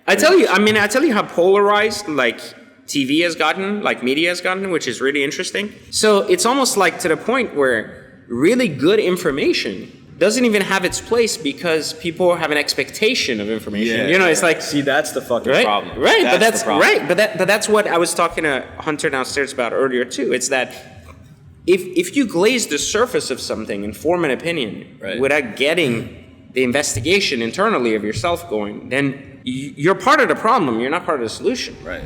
I tell you how polarized like TV has gotten, like media has gotten, which is really interesting. So it's almost like to the point where really good information doesn't even have its place because people have an expectation of information. Yeah, you know, it's like, see, that's the fucking right, problem. right, that's but that's the problem. right, but that's what I was talking to Hunter downstairs about earlier too. It's that if you glaze the surface of something and form an opinion without getting the investigation internally of yourself going, then you're part of the problem. You're not part of the solution. Right.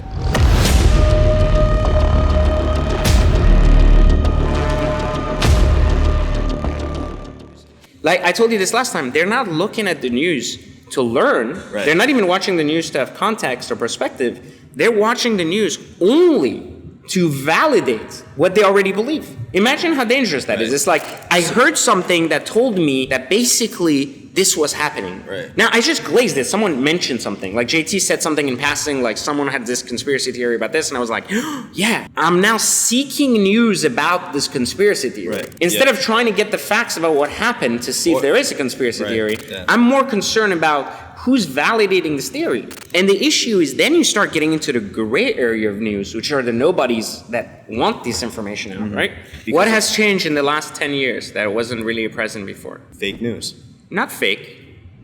Like I told you this last time, they're not looking at the news to learn. Right. They're not even watching the news to have context or perspective. They're watching the news only to validate what they already believe. Imagine how dangerous that is. It's like, I heard something that told me that basically this was happening. Right. Now, I just glazed it. Someone mentioned something. Like JT said something in passing, like someone had this conspiracy theory about this, and I was like, yeah, I'm now seeking news about this conspiracy theory. Right. Instead of trying to get the facts about what happened to see if there is a conspiracy theory, I'm more concerned about who's validating this theory. And the issue is then you start getting into the gray area of news, which are the nobodies that want this information out, right? Because what has changed in the last 10 years that wasn't really present before? Fake news. Not fake.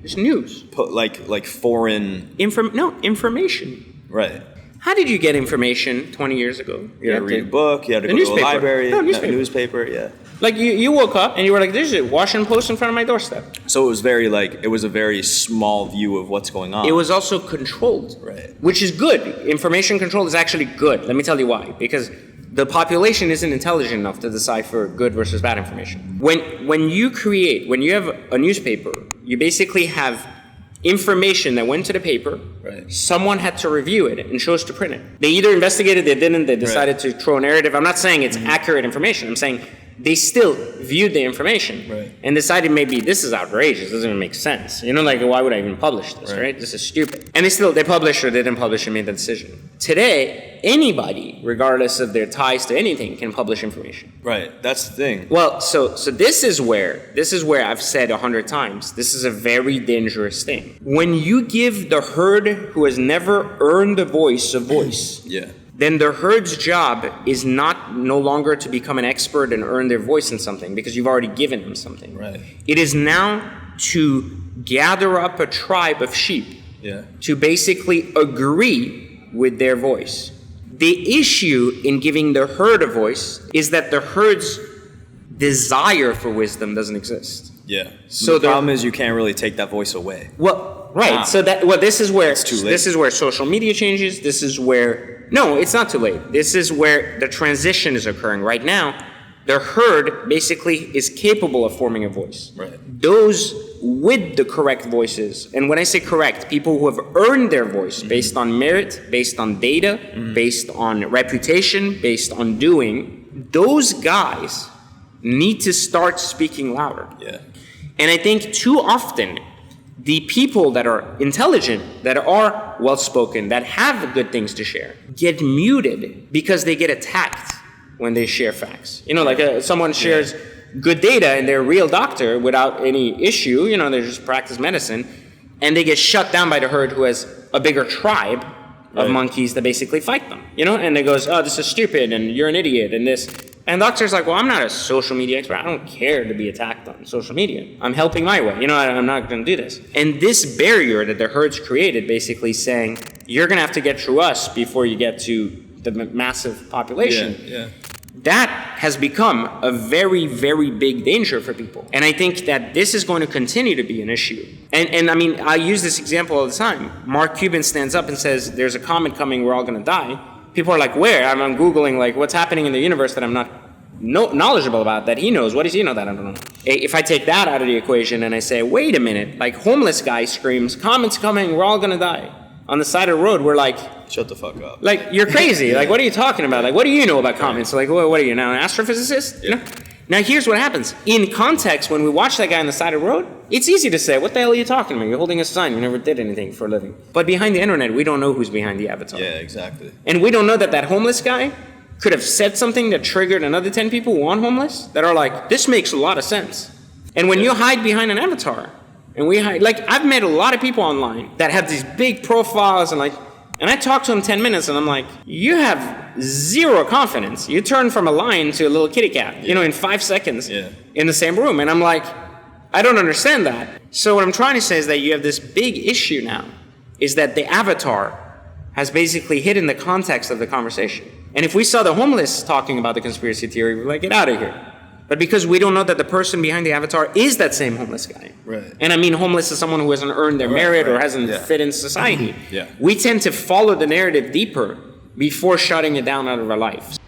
It's news. Like foreign... Information. Right. How did you get information 20 years ago? You had to read a book, you had to go to a library, newspaper, yeah. Like you woke up and you were like, there's a Washington Post in front of my doorstep. So it was a very small view of what's going on. It was also controlled. Right. Which is good. Information control is actually good. Let me tell you why. Because the population isn't intelligent enough to decipher good versus bad information. When you have a newspaper, you basically have information that went to the paper. Right. Someone had to review it and chose to print it. They either investigated, they didn't, they decided to throw a narrative. I'm not saying it's accurate information. I'm saying they still viewed the information and decided maybe this is outrageous, doesn't even make sense. You know, like, why would I even publish this, right? This is stupid. And they published or they didn't publish and made the decision. Today, anybody, regardless of their ties to anything, can publish information. Right, that's the thing. Well, so this is where I've said 100 times, this is a very dangerous thing. When you give the herd who has never earned a voice, then the herd's job is no longer to become an expert and earn their voice in something because you've already given them something. Right. It is now to gather up a tribe of sheep to basically agree with their voice. The issue in giving the herd a voice is that the herd's desire for wisdom doesn't exist. Yeah. So the problem is you can't really take that voice away. Well, right. So this is where it's too late. This is where social media changes. This is where it's not too late. This is where the transition is occurring right now. The herd basically is capable of forming a voice. Right. Those with the correct voices, and when I say correct, people who have earned their voice based on merit, based on data, based on reputation, based on doing, those guys need to start speaking louder. Yeah. And I think too often, the people that are intelligent, that are well-spoken, that have good things to share, get muted because they get attacked when they share facts. You know, like someone shares good data and they're a real doctor without any issue, you know, they just practice medicine, and they get shut down by the herd who has a bigger tribe of monkeys that basically fight them, you know, and it goes, oh, this is stupid and you're an idiot and this. And the doctor's like, well, I'm not a social media expert. I don't care to be attacked on social media. I'm helping my way. You know, I'm not going to do this. And this barrier that the herd's created, basically saying, you're going to have to get through us before you get to the massive population. Yeah. That has become a very, very big danger for people. And I think that this is going to continue to be an issue. And I mean, I use this example all the time. Mark Cuban stands up and says, there's a comet coming, we're all going to die. People are like, where? I'm Googling, like, what's happening in the universe that I'm not knowledgeable about, that he knows. What does he know that I don't know? If I take that out of the equation and I say, wait a minute, like, homeless guy screams, comet's coming, we're all going to die. On the side of the road, we're like, shut the fuck up. Like, you're crazy. Like, what are you talking about? Like, what do you know about comets? Like, what are you now, an astrophysicist? You know? Now, here's what happens. In context, when we watch that guy on the side of the road, it's easy to say, what the hell are you talking about? You're holding a sign. You never did anything for a living. But behind the internet, we don't know who's behind the avatar. Yeah, exactly. And we don't know that homeless guy could have said something that triggered another 10 people who aren't homeless that are like, this makes a lot of sense. And when you hide behind an avatar, And I've met a lot of people online that have these big profiles, and I talk to them 10 minutes, and I'm like, you have zero confidence. You turn from a lion to a little kitty cat, in 5 seconds in the same room. And I'm like, I don't understand that. So what I'm trying to say is that you have this big issue now, is that the avatar has basically hidden the context of the conversation. And if we saw the homeless talking about the conspiracy theory, we'd be like, get out of here. But because we don't know that the person behind the avatar is that same homeless guy. Right. And I mean homeless is someone who hasn't earned their merit or hasn't fit in society. We tend to follow the narrative deeper before shutting it down out of our lives.